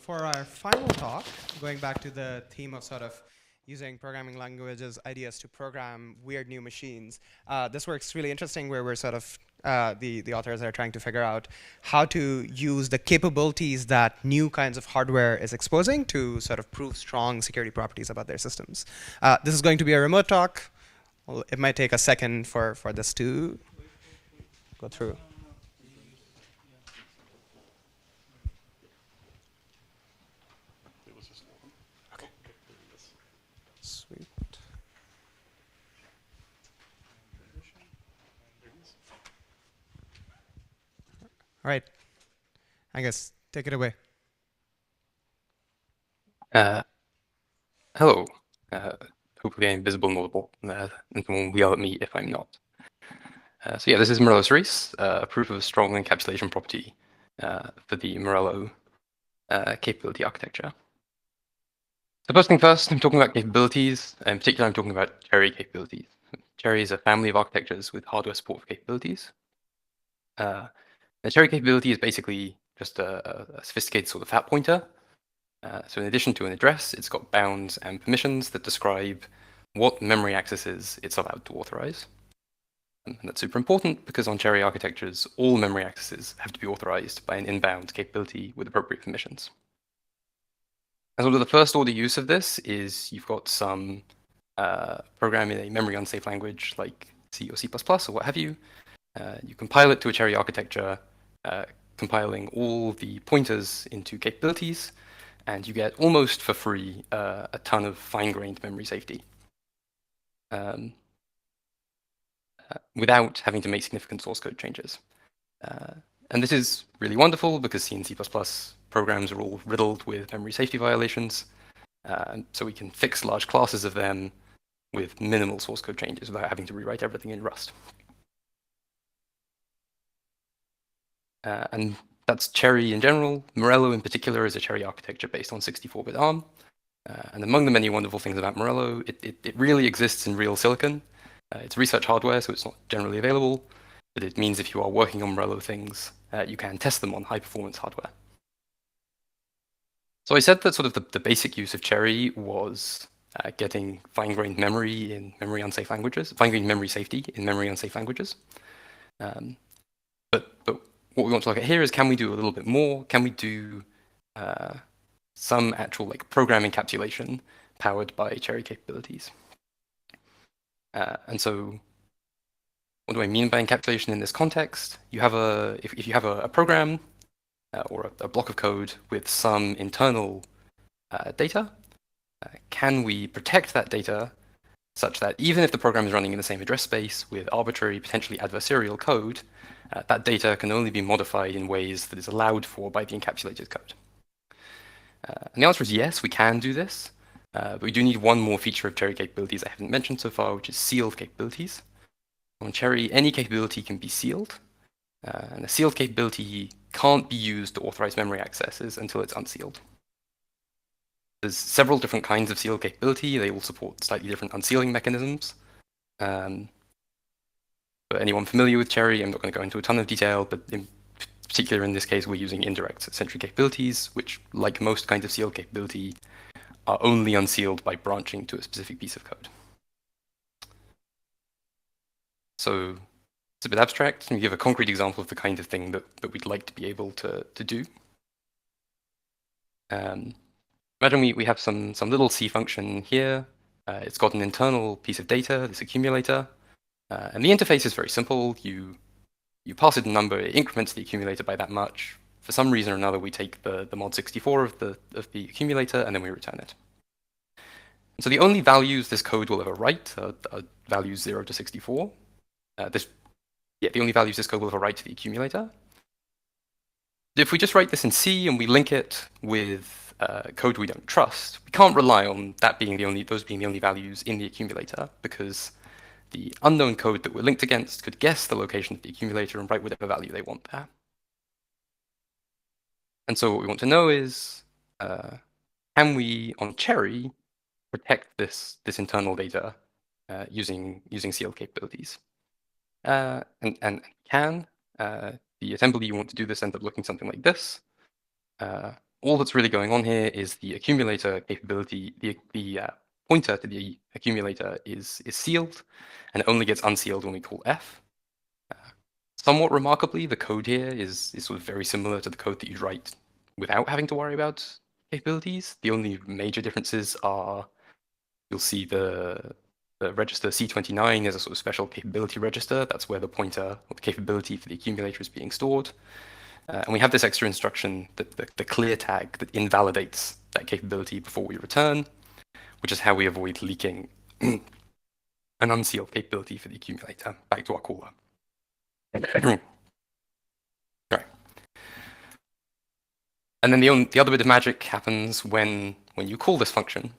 for our final talk, going back to the theme of sort of using programming languages ideas to program weird new machines, this work's really interesting where we're sort of, the authors are trying to figure out how to use the capabilities that new kinds of hardware is exposing to sort of prove strong security properties about their systems. This is going to be a remote talk. Well, it might take a second for this to go through. Sweet. All right. Angus, take it away. Hello. Hopefully I'm visible and audible, and someone will yell at me if I'm not. So yeah, this is Morello-Cerise, a proof of a strong encapsulation property for the Morello capability architecture. So first thing first, I'm talking about capabilities. In particular, I'm talking about Cherry capabilities. Cherry is a family of architectures with hardware support for capabilities. The Cherry capability is basically just a sophisticated sort of fat pointer. So in addition to an address, it's got bounds and permissions that describe what memory accesses it's allowed to authorize. And that's super important because on Cherry architectures, all memory accesses have to be authorized by an inbound capability with appropriate permissions. And sort of the first order use of this is you've got some program in a memory unsafe language like C or C++ or what have you. You compile it to a Cherry architecture, compiling all the pointers into capabilities, and you get almost for free a ton of fine-grained memory safety without having to make significant source code changes. And this is really wonderful because C and C++ programs are all riddled with memory safety violations. So we can fix large classes of them with minimal source code changes without having to rewrite everything in Rust. And that's Cherry in general. Morello in particular is a Cherry architecture based on 64-bit ARM. And among the many wonderful things about Morello, it really exists in real silicon. It's research hardware, so it's not generally available, but it means if you are working on Morello things, you can test them on high-performance hardware. So I said that sort of the basic use of Cherry was getting fine-grained memory in memory unsafe languages, fine-grained memory safety in memory unsafe languages. But what we want to look at here is, can we do a little bit more? Can we do some actual like program encapsulation powered by Cherry capabilities? And so what do I mean by encapsulation in this context? You have if you have a program or a block of code with some internal data, can we protect that data such that even if the program is running in the same address space with arbitrary, potentially adversarial code, that data can only be modified in ways that is allowed for by the encapsulated code? And the answer is yes, we can do this. But we do need one more feature of Cherry capabilities I haven't mentioned so far, which is sealed capabilities. On Cherry, any capability can be sealed. And a sealed capability can't be used to authorize memory accesses until it's unsealed. There's several different kinds of sealed capability. They all support slightly different unsealing mechanisms. For anyone familiar with Cherry, I'm not going to go into a ton of detail, but in particular in this case, we're using indirect sentry capabilities, which, like most kinds of sealed capability, are only unsealed by branching to a specific piece of code. So it's a bit abstract. Let me give a concrete example of the kind of thing that we'd like to be able to do. Imagine we have some little C function here. It's got an internal piece of data, this accumulator. And the interface is very simple. You pass it a number, it increments the accumulator by that much. For some reason or another, we take the mod 64 of the accumulator, and then we return it. And so the only values this code will ever write are values 0 to 64. The only values this code will ever write to the accumulator. If we just write this in C and we link it with code we don't trust, we can't rely on that being those being the only values in the accumulator, because the unknown code that we're linked against could guess the location of the accumulator and write whatever value they want there. And so what we want to know is, can we, on Cherry, protect this internal data using sealed capabilities? And can. The assembly you want to do this ends up looking something like this. all that's really going on here is the accumulator capability, the pointer to the accumulator is sealed, and it only gets unsealed when we call f. Somewhat remarkably, the code here is sort of very similar to the code that you'd write without having to worry about capabilities. The only major differences are you'll see the register C29 is a sort of special capability register. That's where the pointer or the capability for the accumulator is being stored. And we have this extra instruction, the clear tag, that invalidates that capability before we return, which is how we avoid leaking an unsealed capability for the accumulator back to our caller. Right. And then the other bit of magic happens when you call this function.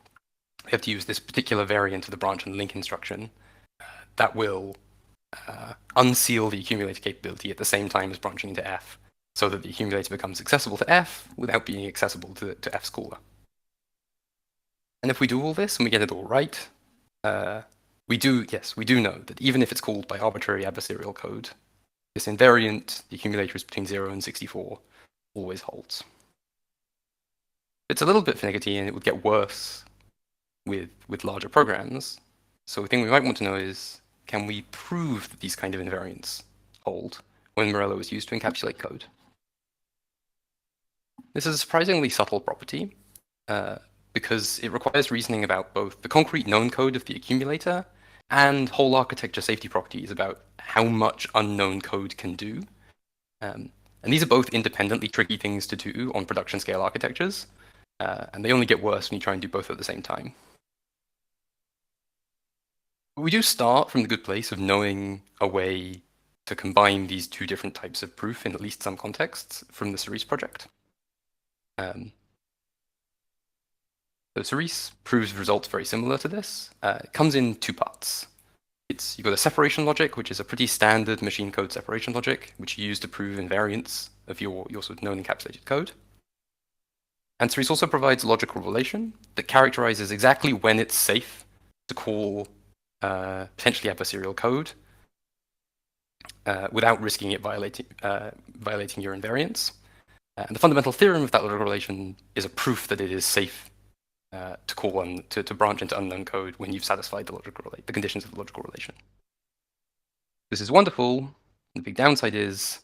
You have to use this particular variant of the branch and link instruction that will unseal the accumulator capability at the same time as branching into f, so that the accumulator becomes accessible to f without being accessible to f's caller. And if we do all this and we get it all right, we do know that even if it's called by arbitrary adversarial code, this invariant, the accumulator is between 0 and 64, always holds. It's a little bit finicky and it would get worse with larger programs. So the thing we might want to know is, can we prove that these kind of invariants hold when Morello is used to encapsulate code? This is a surprisingly subtle property because it requires reasoning about both the concrete known code of the accumulator and whole architecture safety properties about how much unknown code can do. And these are both independently tricky things to do on production scale architectures, and they only get worse when you try and do both at the same time. We do start from the good place of knowing a way to combine these two different types of proof in at least some contexts from the Cerise project. So Cerise proves results very similar to this. It comes in two parts. You've got a separation logic, which is a pretty standard machine code separation logic, which you use to prove invariance of your sort of known encapsulated code. And Cerise also provides a logical relation that characterizes exactly when it's safe to call potentially adversarial code without risking it violating your invariance. And the fundamental theorem of that logical relation is a proof that it is safe to call on to branch into unknown code when you've satisfied the conditions of the logical relation. This is wonderful. The big downside is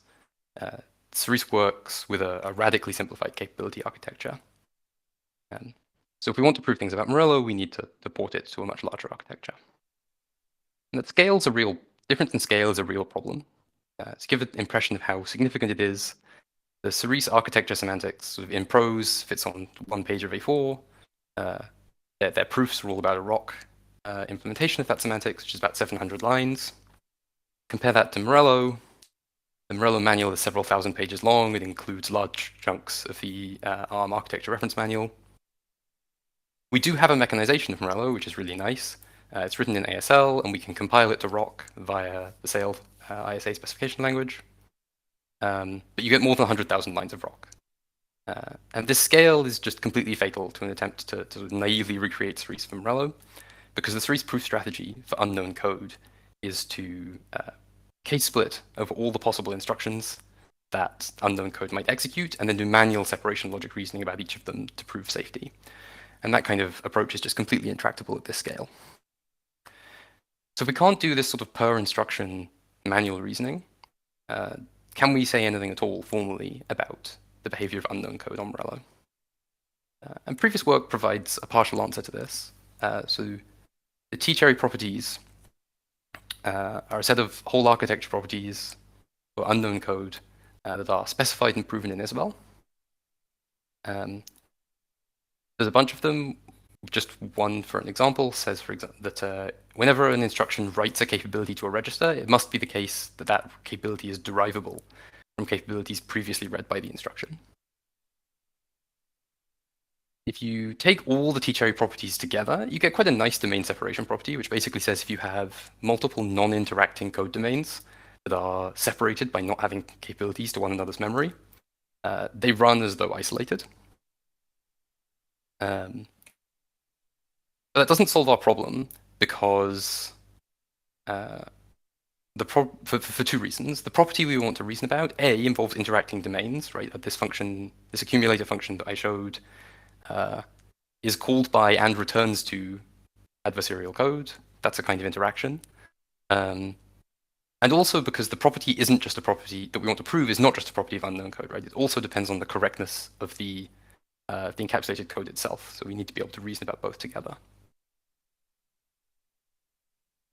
Cerise works with a radically simplified capability architecture. So if we want to prove things about Morello, we need to port it to a much larger architecture. And that difference in scale is a real problem. To give an impression of how significant it is, the Cerise architecture semantics sort of in prose fits on one page of A4. Their proofs are all about a rock implementation of that semantics, which is about 700 lines. Compare that to Morello. The Morello manual is several thousand pages long. It includes large chunks of the ARM architecture reference manual. We do have a mechanization of Morello, which is really nice. It's written in ASL, and we can compile it to rock via the Sewell ISA specification language. But you get more than 100,000 lines of rock. And this scale is just completely fatal to an attempt to naively recreate Cerise from Morello, because the Cerise proof strategy for unknown code is to case split over all the possible instructions that unknown code might execute, and then do manual separation logic reasoning about each of them to prove safety. And that kind of approach is just completely intractable at this scale. So if we can't do this sort of per instruction manual reasoning, can we say anything at all formally about the behavior of unknown code on Morello? And previous work provides a partial answer to this. So the T-cherry properties are a set of whole architecture properties for unknown code that are specified and proven in Isabelle. There's a bunch of them. Just one, for an example, says, for example, that whenever an instruction writes a capability to a register, it must be the case that that capability is derivable from capabilities previously read by the instruction. If you take all the T-cherry properties together, you get quite a nice domain separation property, which basically says if you have multiple non-interacting code domains that are separated by not having capabilities to one another's memory, they run as though isolated. But that doesn't solve our problem because for two reasons. The property we want to reason about, A, involves interacting domains, right? This function, this accumulator function that I showed, is called by and returns to adversarial code. That's a kind of interaction. And also because the property isn't just a property that we want to prove is not just a property of unknown code, right? It also depends on the correctness of the encapsulated code itself. So we need to be able to reason about both together.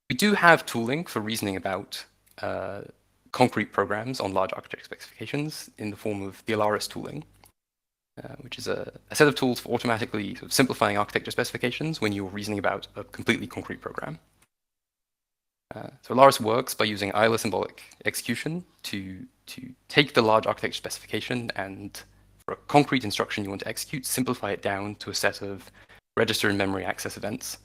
We do have tooling for reasoning about concrete programs on large architecture specifications in the form of the Bauereiss tooling, which is a set of tools for automatically sort of simplifying architecture specifications when you're reasoning about a completely concrete program. So Bauereiss works by using Euler symbolic execution to take the large architecture specification and, for a concrete instruction you want to execute, simplify it down to a set of register and memory access events.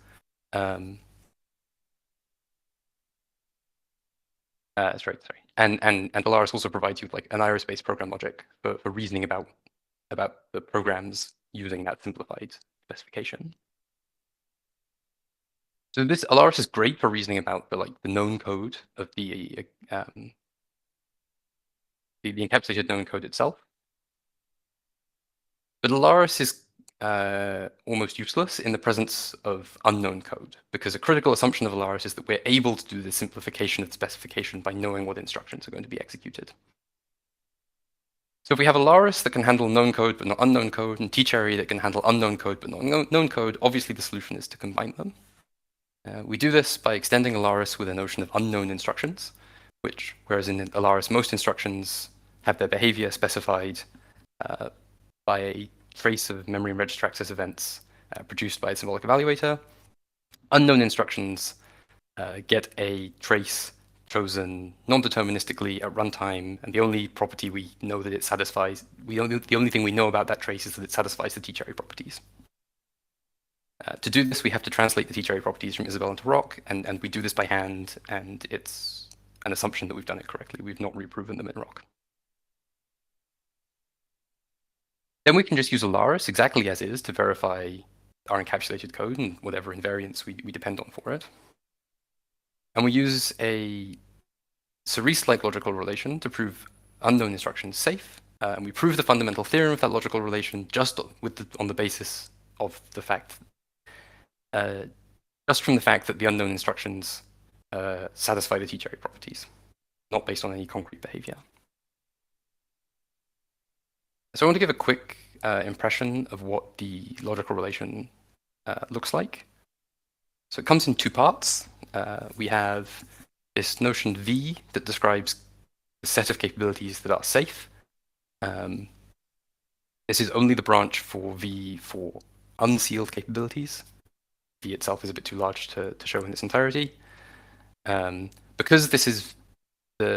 That's right, sorry. And Bauereiss also provides you with like an iris-based program logic for reasoning about the programs using that simplified specification. So this Bauereiss is great for reasoning about the known code of the encapsulated known code itself. But Bauereiss is almost useless in the presence of unknown code, because a critical assumption of Bauereiss is that we're able to do the simplification of the specification by knowing what instructions are going to be executed. So if we have a Bauereiss that can handle known code but not unknown code, and T-cherry that can handle unknown code but not known code, obviously the solution is to combine them. We do this by extending a Bauereiss with a notion of unknown instructions, which, whereas in a Bauereiss most instructions have their behavior specified by a trace of memory and register access events produced by a symbolic evaluator, unknown instructions get a trace chosen non-deterministically at runtime, and the only property we know that it satisfies, the only thing we know about that trace is that it satisfies the T-cherry properties. To do this, we have to translate the T-cherry properties from Isabelle into Rock, and we do this by hand, and it's an assumption that we've done it correctly. We've not reproven them in Rock. Then we can just use a Bauereiss exactly as is to verify our encapsulated code and whatever invariants we depend on for it. And we use a Cerise-like logical relation to prove unknown instructions safe. And we prove the fundamental theorem of that logical relation just on the basis of the fact, just from the fact that the unknown instructions satisfy the T-cherry properties, not based on any concrete behavior. So I want to give a quick impression of what the logical relation looks like. So it comes in two parts. We have this notion V that describes the set of capabilities that are safe. This is only the branch for V for unsealed capabilities. V itself is a bit too large to show in its entirety. Because this is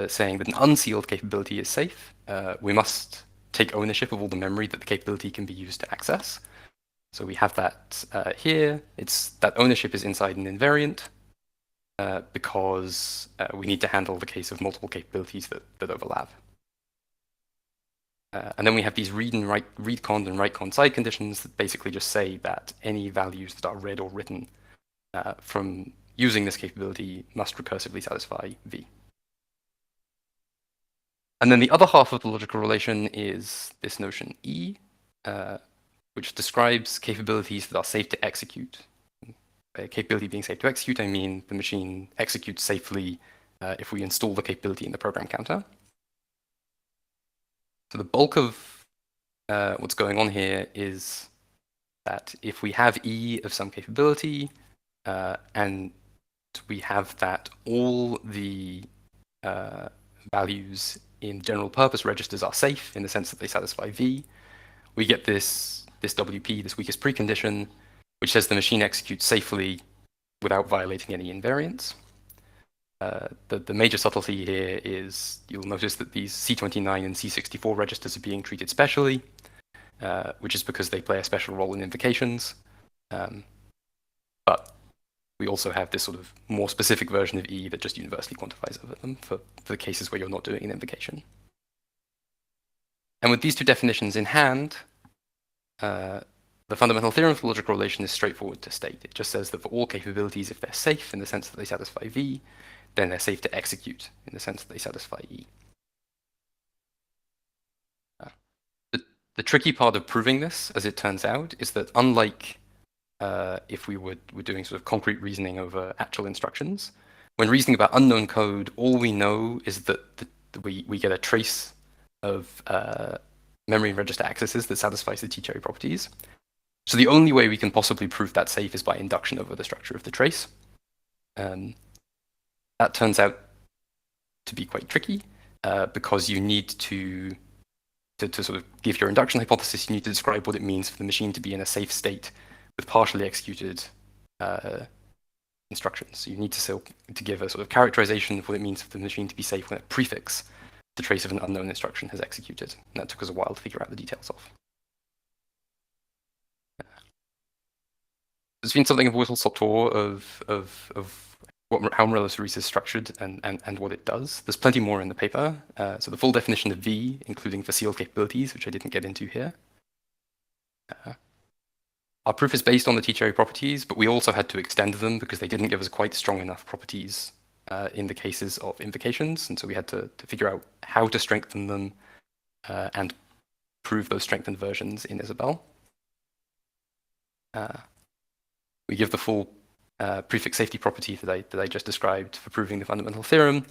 saying that an unsealed capability is safe, we must take ownership of all the memory that the capability can be used to access. So we have that here. That ownership is inside an invariant because we need to handle the case of multiple capabilities that overlap. And then we have these read-cond and write-cond side conditions that basically just say that any values that are read or written from using this capability must recursively satisfy V. And then the other half of the logical relation is this notion E, which describes capabilities that are safe to execute. By capability being safe to execute, I mean the machine executes safely if we install the capability in the program counter. So the bulk of what's going on here is that if we have E of some capability, and we have that all the values in general purpose registers are safe in the sense that they satisfy V, we get this WP, this weakest precondition, which says the machine executes safely without violating any invariants. The major subtlety here is you'll notice that these C29 and C64 registers are being treated specially, which is because they play a special role in invocations. But we also have this sort of more specific version of E that just universally quantifies over them for the cases where you're not doing an invocation. And with these two definitions in hand, the fundamental theorem of the logical relation is straightforward to state. It just says that for all capabilities, if they're safe in the sense that they satisfy V, then they're safe to execute in the sense that they satisfy E. The tricky part of proving this, as it turns out, is that unlike if we were doing sort of concrete reasoning over actual instructions, when reasoning about unknown code, all we know is that we get a trace of memory and register accesses that satisfies the T-cherry properties. So the only way we can possibly prove that safe is by induction over the structure of the trace. That turns out to be quite tricky because you need to sort of give your induction hypothesis, you need to describe what it means for the machine to be in a safe state with partially executed instructions. So you need to give a sort of characterization of what it means for the machine to be safe when a prefix, the trace of an unknown instruction, has executed. And that took us a while to figure out the details of. There's been something of a whistle-stop tour of how Morello-Cerise is structured and what it does. There's plenty more in the paper. So the full definition of V, including for sealed capabilities, which I didn't get into here. Our proof is based on the T-cherry properties, but we also had to extend them because they didn't give us quite strong enough properties in the cases of invocations. And so we had to figure out how to strengthen them and prove those strengthened versions in Isabelle. We give the full prefix safety property that I just described for proving the fundamental theorem.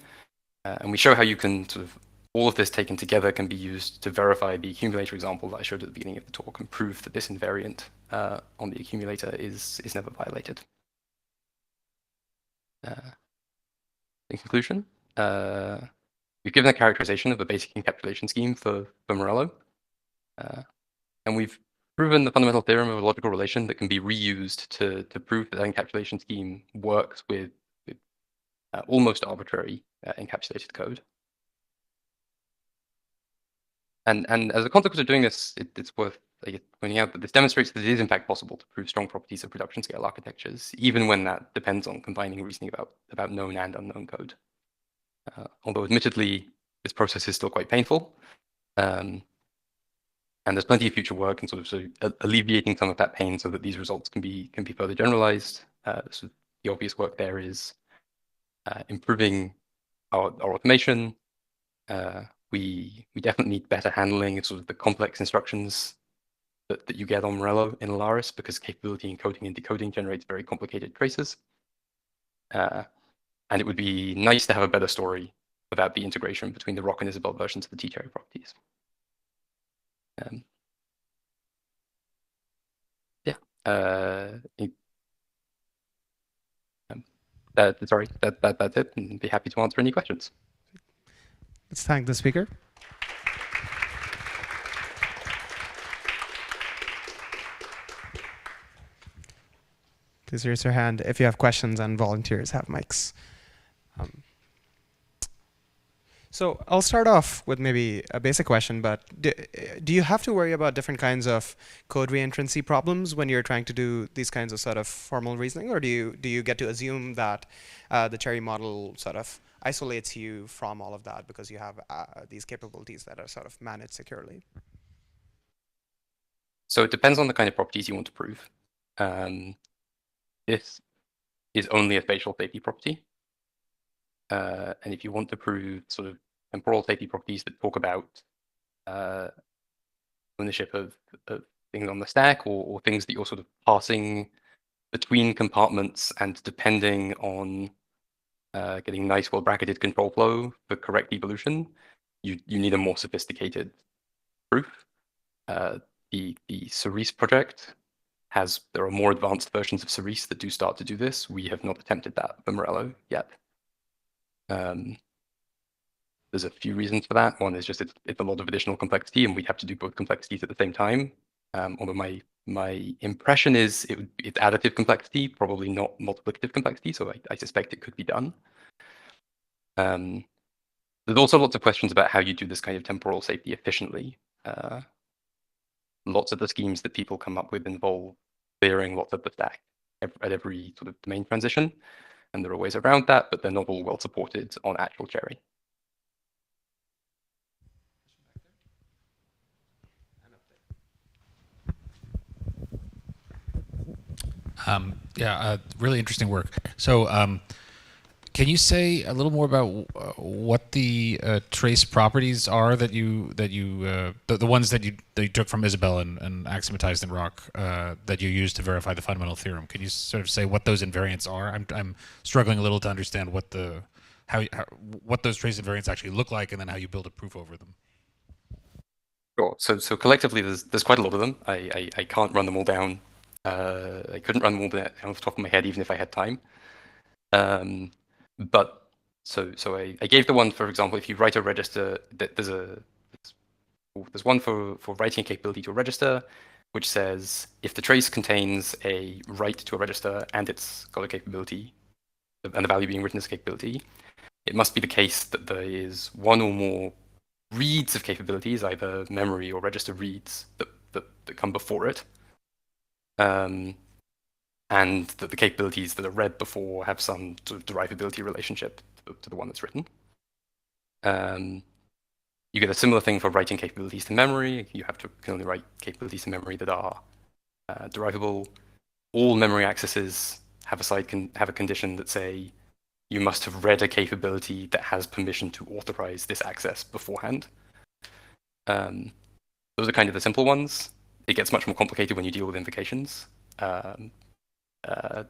And we show how you can sort of, all of this taken together can be used to verify the accumulator example that I showed at the beginning of the talk and prove that this invariant on the accumulator is never violated. In conclusion, we've given a characterization of a basic encapsulation scheme for Morello. And we've proven the fundamental theorem of a logical relation that can be reused to prove that encapsulation scheme works with almost arbitrary encapsulated code. And as a consequence of doing this, it's worth pointing out that this demonstrates that it is in fact possible to prove strong properties of production scale architectures, even when that depends on combining reasoning about known and unknown code. Although admittedly, this process is still quite painful. And there's plenty of future work in sort of alleviating some of that pain so that these results can be further generalized. So the obvious work there is improving our automation. We definitely need better handling of sort of the complex instructions that you get on Morello in Alaris, because capability encoding and decoding generates very complicated traces. And it would be nice to have a better story about the integration between the Rock and Isabelle versions of the T-cherry properties. Sorry, that's it, and be happy to answer any questions. Let's thank the speaker. Please raise your hand if you have questions, and volunteers have mics. So I'll start off with maybe a basic question, but do you have to worry about different kinds of code reentrancy problems when you're trying to do these kinds of sort of formal reasoning, or do you get to assume that the Cherry model sort of isolates you from all of that because you have these capabilities that are sort of managed securely? So it depends on the kind of properties you want to prove. This is only a spatial safety property. And if you want to prove sort of temporal safety properties that talk about ownership of things on the stack, or things that you're sort of passing between compartments and depending on getting nice, well-bracketed control flow for correct evolution, you need a more sophisticated proof. The Cerise project there are more advanced versions of Cerise that do start to do this. We have not attempted that for Morello yet. There's a few reasons for that. One is just it's a lot of additional complexity, and we'd have to do both complexities at the same time. Although my impression is it's additive complexity, probably not multiplicative complexity, so I suspect it could be done. There's also lots of questions about how you do this kind of temporal safety efficiently. Lots of the schemes that people come up with involve clearing lots of the stack at every sort of domain transition. And there are ways around that, but they're not all well supported on actual Cherry. Yeah, really interesting work. So Can you say a little more about what the trace properties are that the ones that you took from Isabelle and axiomatized in Rock that you used to verify the fundamental theorem? Can you sort of say what those invariants are? I'm struggling a little to understand what what those trace invariants actually look like, and then how you build a proof over them. Sure. So collectively, there's quite a lot of them. I can't run them all down. I couldn't run them all down off the top of my head, even if I had time. But I gave the one, for example, if you write a register, there's one for writing a capability to a register, which says if the trace contains a write to a register and it's got a capability, and the value being written as a capability, it must be the case that there is one or more reads of capabilities, either memory or register reads that come before it. And that the capabilities that are read before have some sort of derivability relationship to the one that's written. You get a similar thing for writing capabilities to memory. You can only write capabilities to memory that are derivable. All memory accesses have a condition that say you must have read a capability that has permission to authorize this access beforehand. Those are kind of the simple ones. It gets much more complicated when you deal with invocations. I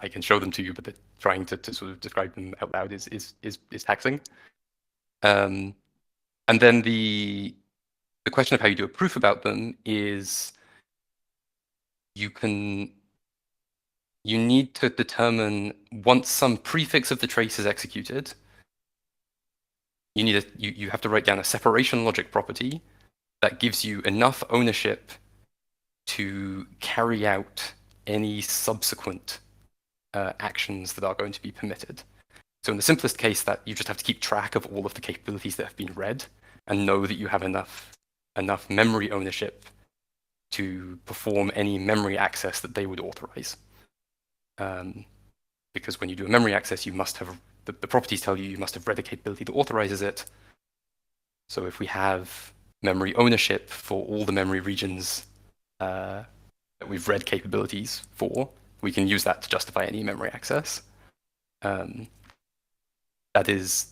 can show them to you, but trying to sort of describe them out loud is taxing. And then the question of how you do a proof about them is you need to determine, once some prefix of the trace is executed, you have to write down a separation logic property that gives you enough ownership to carry out any subsequent actions that are going to be permitted. So in the simplest case, that you just have to keep track of all of the capabilities that have been read and know that you have enough memory ownership to perform any memory access that they would authorize. Because when you do a memory access, you must have, the properties tell you must have read a capability that authorizes it. So if we have memory ownership for all the memory regions that we've read capabilities for, we can use that to justify any memory access. That is,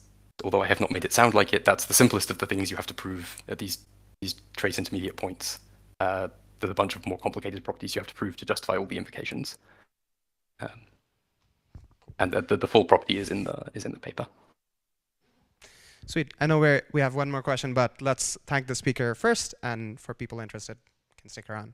although I have not made it sound like it, that's the simplest of the things you have to prove at these trace intermediate points. There's a bunch of more complicated properties you have to prove to justify all the invocations. And the full property is in the paper. Sweet. I know we have one more question, but let's thank the speaker first, and for people interested, can stick around.